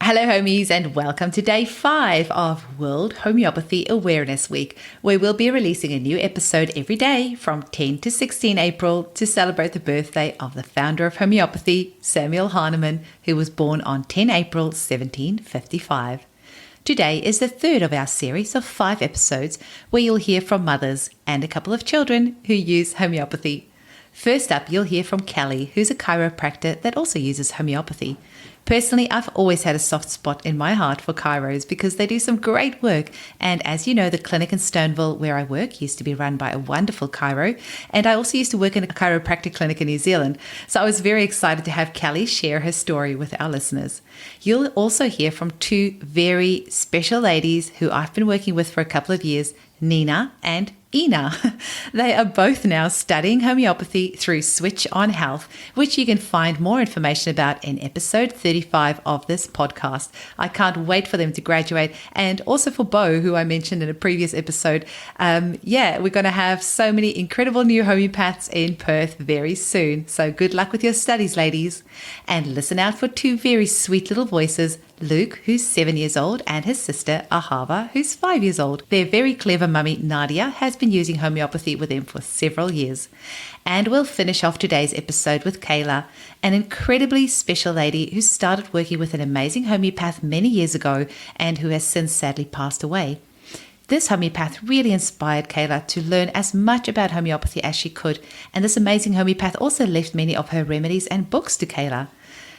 Hello homies and welcome to day 5 of World Homeopathy Awareness Week, where we'll be releasing a new episode every day from 10 to 16 April to celebrate the birthday of the founder of homeopathy, Samuel Hahnemann, who was born on 10 April 1755. Today is the third of our series of 5 episodes where you'll hear from mothers and a couple of children who use homeopathy. First up, you'll hear from Kelly, who's a chiropractor that also uses homeopathy. Personally, I've always had a soft spot in my heart for chiros because they do some great work. And as you know, the clinic in Stoneville where I work used to be run by a wonderful chiro. And I also used to work in a chiropractic clinic in New Zealand. So I was very excited to have Kelly share her story with our listeners. You'll also hear from 2 very special ladies who I've been working with for a couple of years, Nina and Ina. They are both now studying homeopathy through Switch on Health, which you can find more information about in episode 35 of this podcast. I can't wait for them to graduate, and also for Bo, who I mentioned in a previous episode. We're going to have so many incredible new homeopaths in Perth very soon. So good luck with your studies, ladies. And listen out for 2 very sweet little voices, Luke, who's 7 years old, and his sister, Ahava, who's 5 years old. Their very clever mummy, Nadia, has been using homeopathy with them for several years. And we'll finish off today's episode with Kayla, an incredibly special lady who started working with an amazing homeopath many years ago and who has since sadly passed away. This homeopath really inspired Kayla to learn as much about homeopathy as she could, and this amazing homeopath also left many of her remedies and books to Kayla.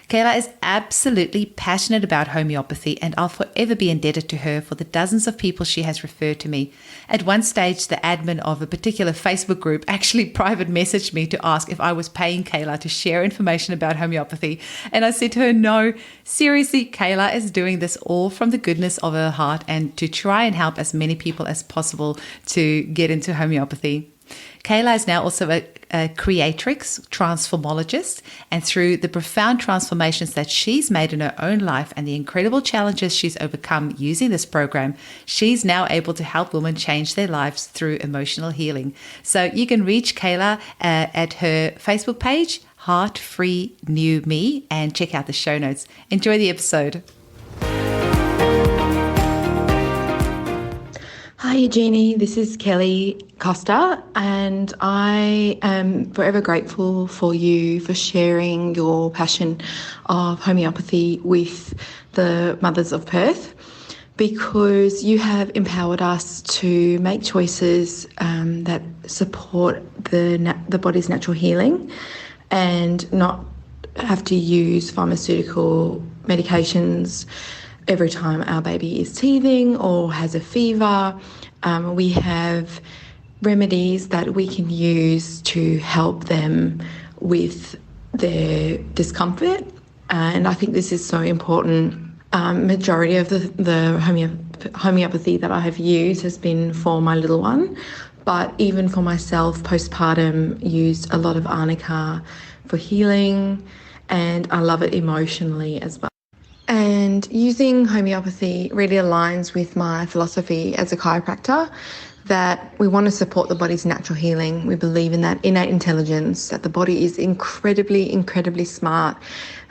Kayla is absolutely passionate about homeopathy, and I'll forever be indebted to her for the dozens of people she has referred to me. At one stage, the admin of a particular Facebook group actually private messaged me to ask if I was paying Kayla to share information about homeopathy. And I said to her, no, seriously, Kayla is doing this all from the goodness of her heart and to try and help as many people as possible to get into homeopathy. Kayla is now also a creatrix, transformologist, and through the profound transformations that she's made in her own life and the incredible challenges she's overcome using this program, she's now able to help women change their lives through emotional healing. So you can reach Kayla at her Facebook page, Heart Free New Me, and check out the show notes. Enjoy the episode. Hi Eugenie, this is Kelly Costa, and I am forever grateful for you for sharing your passion of homeopathy with the mothers of Perth, because you have empowered us to make choices that support the body's natural healing and not have to use pharmaceutical medications every time our baby is teething or has a fever. We have remedies that we can use to help them with their discomfort. And I think this is so important. Majority of the homeopathy that I have used has been for my little one. But even for myself, postpartum, used a lot of arnica for healing, and I love it emotionally as well. And using homeopathy really aligns with my philosophy as a chiropractor, that we want to support the body's natural healing. We believe in that innate intelligence, that the body is incredibly, incredibly smart.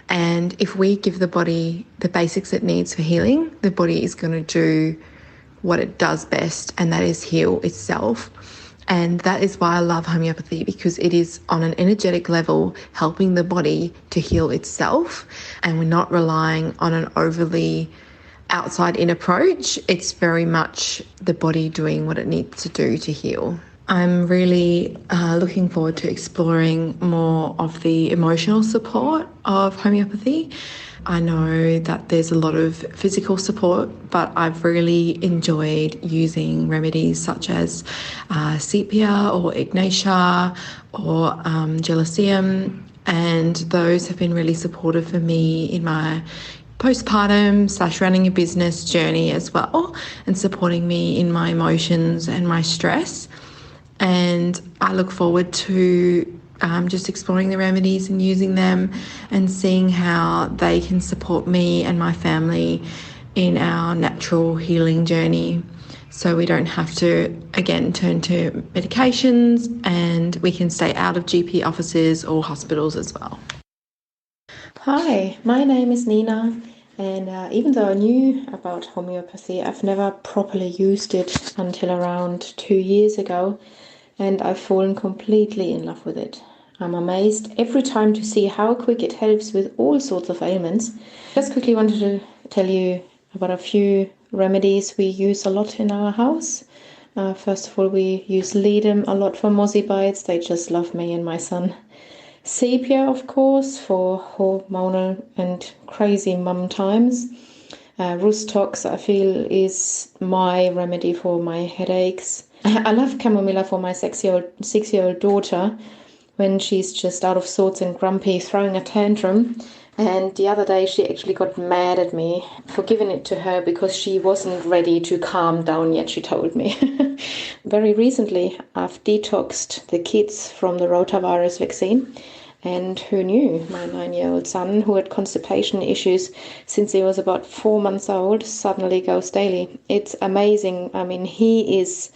And if we give the body the basics it needs for healing, the body is going to do what it does best, and that is heal itself. And that is why I love homeopathy, because it is on an energetic level helping the body to heal itself, and we're not relying on an overly outside-in approach. It's very much the body doing what it needs to do to heal. I'm really looking forward to exploring more of the emotional support of homeopathy. I know that there's a lot of physical support, but I've really enjoyed using remedies such as sepia or ignatia or gelasium, and those have been really supportive for me in my postpartum / running a business journey as well, and supporting me in my emotions and my stress. And I look forward to just exploring the remedies and using them and seeing how they can support me and my family in our natural healing journey, so we don't have to, again, turn to medications, and we can stay out of GP offices or hospitals as well. Hi, my name is Nina, And even though I knew about homeopathy, I've never properly used it until around 2 years ago, and I've fallen completely in love with it. I'm amazed every time to see how quick it helps with all sorts of ailments. Just quickly wanted to tell you about a few remedies we use a lot in our house. First of all, we use ledum a lot for mozzie bites. They just love me and my son. Sepia, of course, for hormonal and crazy mum times. Rustox, I feel, is my remedy for my headaches. I love chamomilla for my 6-year-old daughter when she's just out of sorts and grumpy, throwing a tantrum. And the other day she actually got mad at me for giving it to her because she wasn't ready to calm down yet, she told me. Very recently, I've detoxed the kids from the rotavirus vaccine. And who knew? My 9-year-old son, who had constipation issues since he was about 4 months old, suddenly goes daily. It's amazing. I mean, he is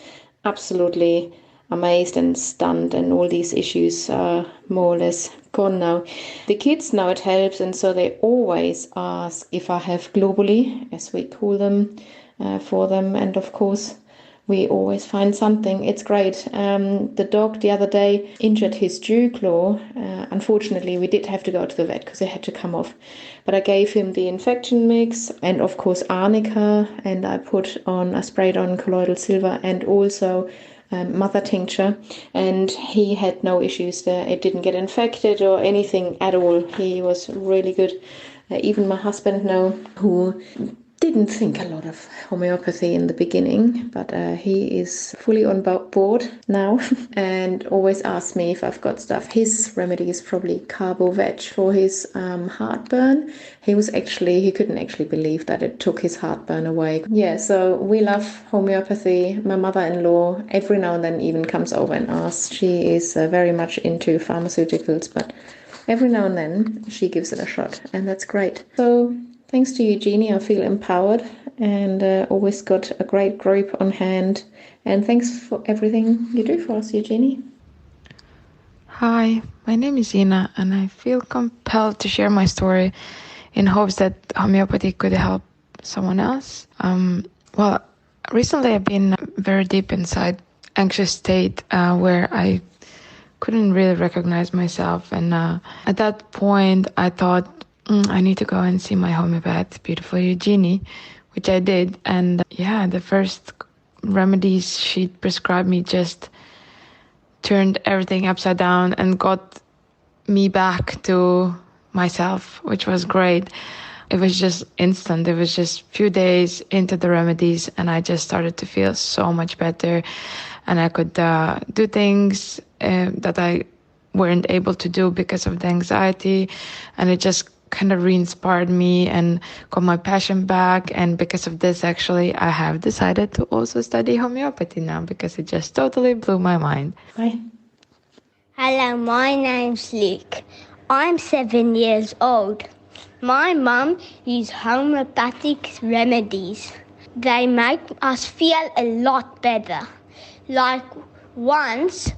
absolutely amazed and stunned, and all these issues are more or less gone now. The kids know it helps, and so they always ask if I have globally, as we call them, for them. And of course, we always find something. It's great. The dog the other day injured his dew claw. Unfortunately, we did have to go to the vet because it had to come off. But I gave him the infection mix and, of course, arnica. And I sprayed on colloidal silver and also mother tincture. And he had no issues there. It didn't get infected or anything at all. He was really good. Even my husband now, who didn't think a lot of homeopathy in the beginning, but he is fully on board now and always asks me if I've got stuff. His remedy is probably carbo-veg for his heartburn. He couldn't actually believe that it took his heartburn away. Yeah, so we love homeopathy. My mother-in-law every now and then even comes over and asks. She is very much into pharmaceuticals, but every now and then she gives it a shot, and that's great. So thanks to Eugenie, I feel empowered and always got a great group on hand. And thanks for everything you do for us, Eugenie. Hi, my name is Ina, and I feel compelled to share my story in hopes that homeopathy could help someone else. Well, recently I've been very deep inside anxious state where I couldn't really recognize myself. And at that point, I thought, I need to go and see my homeopath, beautiful Eugenie, which I did. And the first remedies she prescribed me just turned everything upside down and got me back to myself, which was great. It was just instant. It was just a few days into the remedies, and I just started to feel so much better. And I could do things that I weren't able to do because of the anxiety. And it just kind of re-inspired me and got my passion back. And because of this, actually, I have decided to also study homeopathy now because it just totally blew my mind. Bye. Hello, my name's Luke. I'm 7 years old. My mum uses homeopathic remedies. They make us feel a lot better. Like once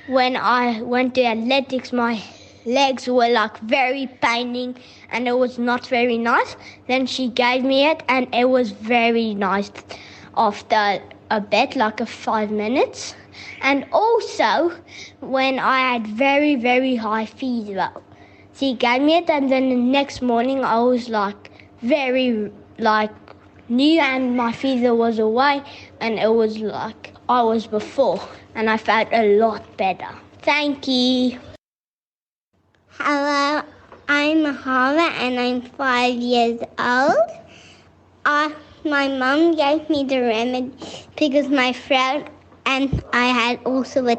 when I went to athletics, my legs were like very paining and it was not very nice. Then she gave me it and it was very nice after a bit, like 5 minutes. And also when I had very, very high fever, she gave me it, and then the next morning I was very new and my fever was away, and it was like I was before, and I felt a lot better. Thank you. Hello, I'm Mahara and I'm 5 years old. My mum gave me the remedy because my throat and I had also a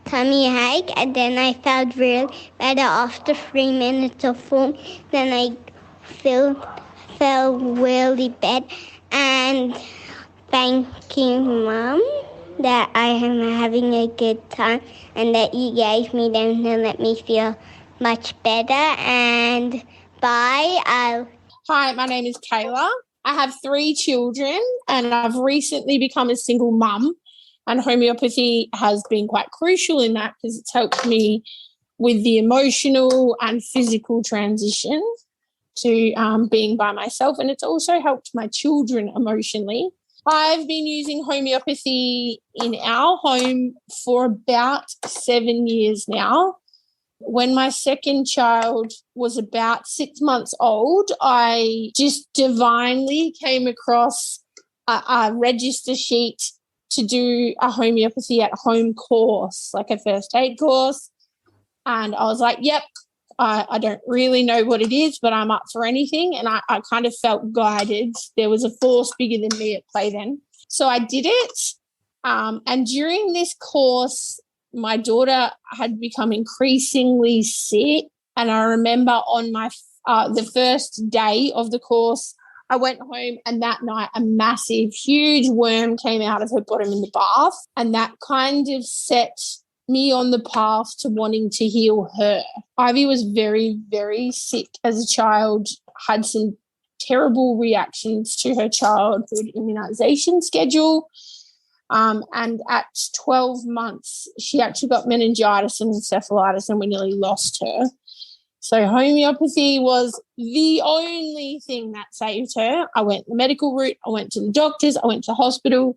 tummy ache, and then I felt really better after 3 minutes or 4. Then I felt really bad, and thanking Mum that I am having a good time and that you gave me them to let me feel much better. And bye. Hi, my name is Kayla. I have 3 children and I've recently become a single mum, and homeopathy has been quite crucial in that because it's helped me with the emotional and physical transition to being by myself, and it's also helped my children emotionally. I've been using homeopathy in our home for about 7 years now. When my second child was about 6 months old, I just divinely came across a register sheet to do a homeopathy at home course, like a first aid course. And I was like, yep, I don't really know what it is, but I'm up for anything. And I kind of felt guided. There was a force bigger than me at play then. So I did it. And during this course, my daughter had become increasingly sick. And I remember on my the first day of the course, I went home, and that night a massive, huge worm came out of her bottom in the bath. And that kind of set me on the path to wanting to heal her. Ivy was very, very sick as a child, had some terrible reactions to her childhood immunization schedule. And at 12 months, she actually got meningitis and encephalitis, and we nearly lost her. So homeopathy was the only thing that saved her. I went the medical route. I went to the doctors. I went to the hospital.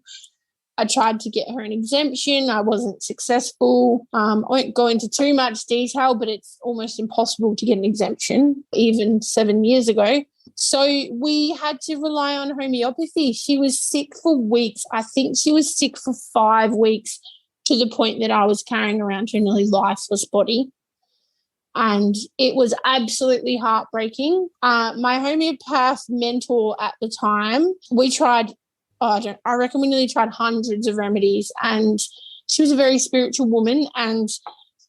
I tried to get her an exemption. I wasn't successful. I won't go into too much detail, but it's almost impossible to get an exemption, even 7 years ago. So we had to rely on homeopathy. She was sick for weeks. I think she was sick for 5 weeks, to the point that I was carrying around her nearly lifeless body. And it was absolutely heartbreaking. My homeopath mentor at the time, we tried, I reckon we nearly tried hundreds of remedies, and she was a very spiritual woman, and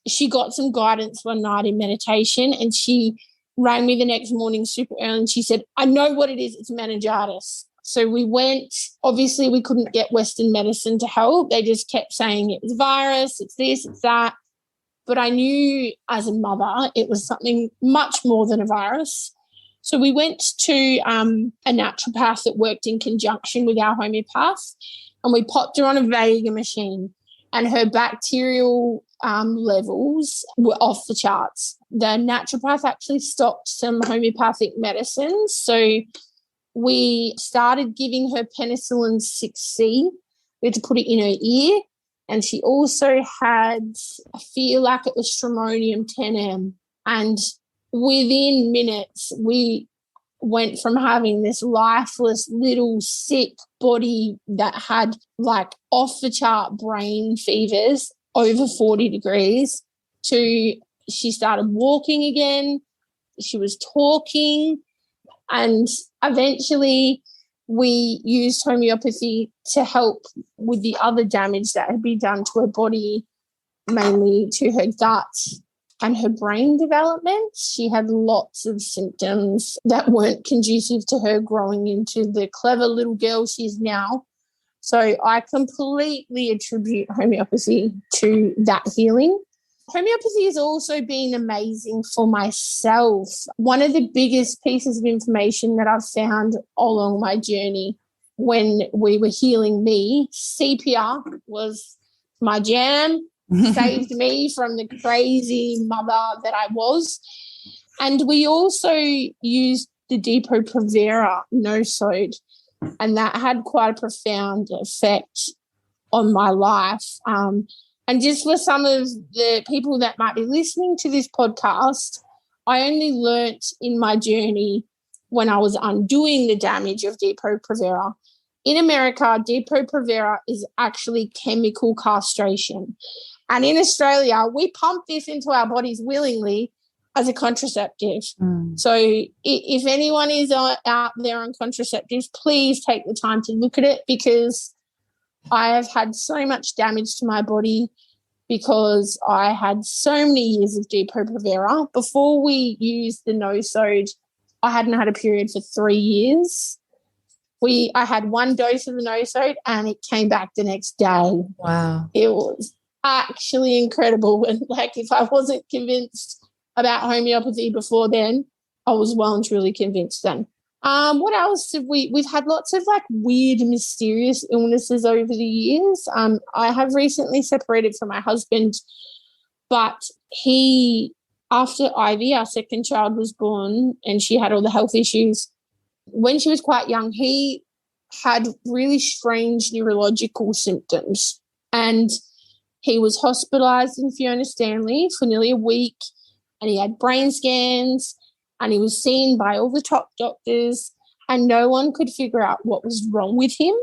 she got some guidance one night in meditation, and she rang me the next morning super early, and she said, I know what it is. It's meningitis. So we went. Obviously, we couldn't get Western medicine to help. They just kept saying it was virus, it's this, it's that. But I knew as a mother it was something much more than a virus. So we went to a naturopath that worked in conjunction with our homeopath, and we popped her on a Vega machine, and her bacterial levels were off the charts. The naturopath actually stopped some homeopathic medicines. So we started giving her penicillin 6C. We had to put it in her ear. And she also had, I feel like it was stramonium 10M. And within minutes, we went from having this lifeless little sick body that had like off the chart brain fevers over 40 degrees to she started walking again. She was talking, and eventually we used homeopathy to help with the other damage that had been done to her body, mainly to her gut and her brain development. She had lots of symptoms that weren't conducive to her growing into the clever little girl she is now. So I completely attribute homeopathy to that healing. Homeopathy has also been amazing for myself. One of the biggest pieces of information that I've found along my journey when we were healing me, CPR was my jam, saved me from the crazy mother that I was. And we also used the Depo-Provera nosode, and that had quite a profound effect on my life. And just for some of the people that might be listening to this podcast, I only learnt in my journey when I was undoing the damage of Depo-Provera. In America, Depo-Provera is actually chemical castration. And in Australia, we pump this into our bodies willingly as a contraceptive. So if anyone is out there on contraceptives, please take the time to look at it, because I have had so much damage to my body because I had so many years of Depo-Provera. Before we used the nosode, I hadn't had a period for 3 years. I had one dose of the nosode and it came back the next day. Wow. It was actually incredible. And like, if I wasn't convinced about homeopathy before then, I was well and truly convinced then. What else have we've had lots of like weird, mysterious illnesses over the years. I have recently separated from my husband, but he after Ivy, our second child, was born and she had all the health issues, when she was quite young, he had really strange neurological symptoms. And he was hospitalised in Fiona Stanley for nearly a week, and he had brain scans, and he was seen by all the top doctors, and no one could figure out what was wrong with him.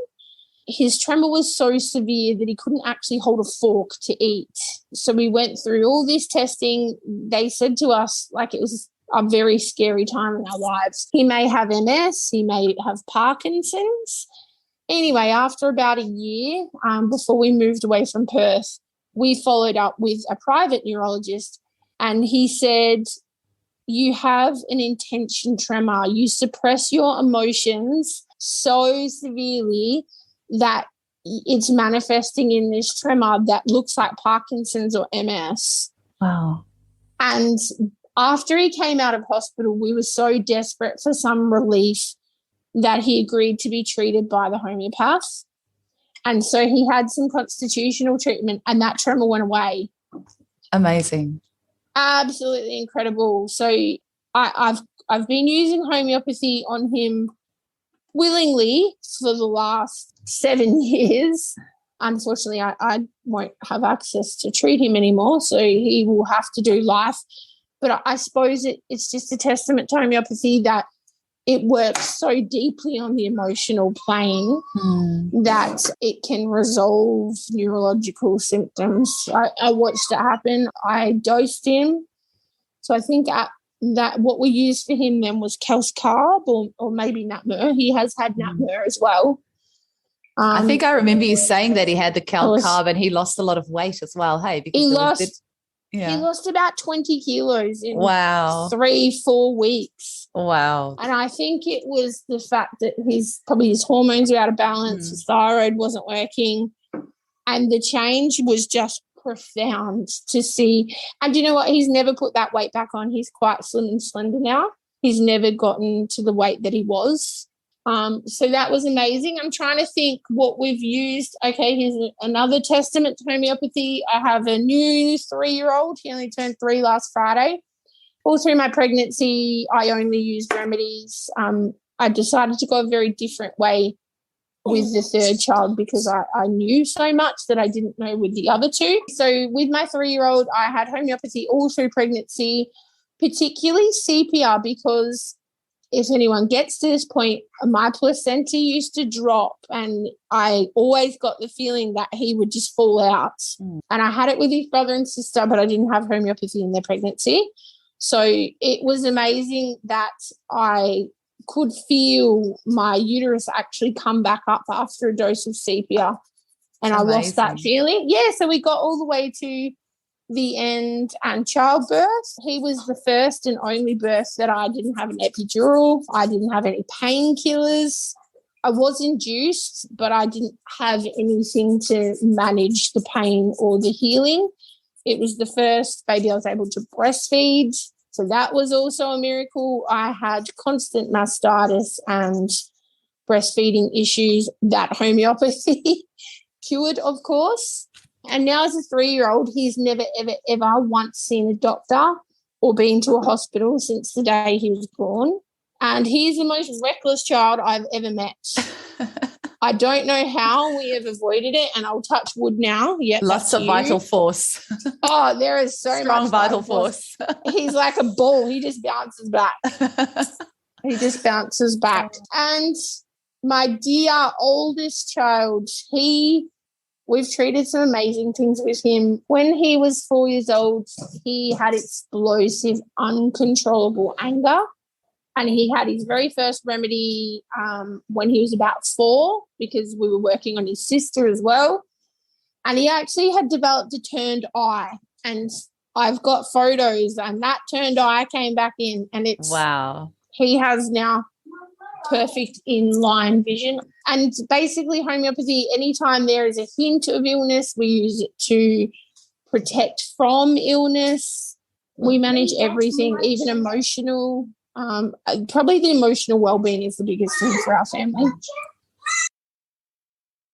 His tremor was so severe that he couldn't actually hold a fork to eat. So we went through all this testing. They said to us, like, it was a very scary time in our lives. He may have MS, he may have Parkinson's. Anyway, after about a year, before we moved away from Perth, we followed up with a private neurologist, and he said, you have an intention tremor. You suppress your emotions so severely that it's manifesting in this tremor that looks like Parkinson's or MS. Wow. And after he came out of hospital, we were so desperate for some relief that he agreed to be treated by the homeopath. And so he had some constitutional treatment, and that tremor went away. Amazing. Absolutely incredible. So I've been using homeopathy on him willingly for the last 7 years. Unfortunately, I won't have access to treat him anymore, so he will have to do life. But I suppose it's just a testament to homeopathy that it works so deeply on the emotional plane that it can resolve neurological symptoms. I watched it happen. I dosed him. So I think that what we used for him then was calcicarb or maybe natmur. He has had natmur as well. I think I remember you saying that he had the calcicarb and he lost a lot of weight as well, hey? Because he lost about 20 kilos in 3-4 weeks. Wow. And I think it was the fact that his hormones were out of balance, his thyroid wasn't working, and the change was just profound to see. And you know what? He's never put that weight back on. He's quite slim and slender now. He's never gotten to the weight that he was. So that was amazing. I'm trying to think what we've used. Okay, here's another testament to homeopathy. I have a new 3-year-old. He only turned 3 last Friday. All through my pregnancy, I only used remedies. I decided to go a very different way with the third child because I knew so much that I didn't know with the other two. So with my 3-year-old, I had homeopathy all through pregnancy, particularly sepia, because if anyone gets to this point, my placenta used to drop and I always got the feeling that he would just fall out. And I had it with his brother and sister, but I didn't have homeopathy in their pregnancy. So it was amazing that I could feel my uterus actually come back up after a dose of sepia. And I lost that feeling. Yeah, so we got all the way to the end and childbirth. He was the first and only birth that I didn't have an epidural. I didn't have any painkillers. I was induced, but I didn't have anything to manage the pain or the healing. It was the first baby I was able to breastfeed. So that was also a miracle. I had constant mastitis and breastfeeding issues that homeopathy cured, of course. And now as a 3-year-old, he's never, ever, ever once seen a doctor or been to a hospital since the day he was born. And he's the most reckless child I've ever met. I don't know how we have avoided it, and I'll touch wood now. Yeah, lots of vital force. Oh, there is so strong much vital force. He's like a ball. He just bounces back. And my dear oldest child, we've treated some amazing things with him. When he was 4 years old, he had explosive, uncontrollable anger. And he had his very first remedy when he was about 4 because we were working on his sister as well. And he actually had developed a turned eye. And I've got photos, and that turned eye came back in. And he has now perfect in-line vision. And basically homeopathy, anytime there is a hint of illness, we use it to protect from illness. We manage everything, even emotional. Probably the emotional well-being is the biggest thing for our family.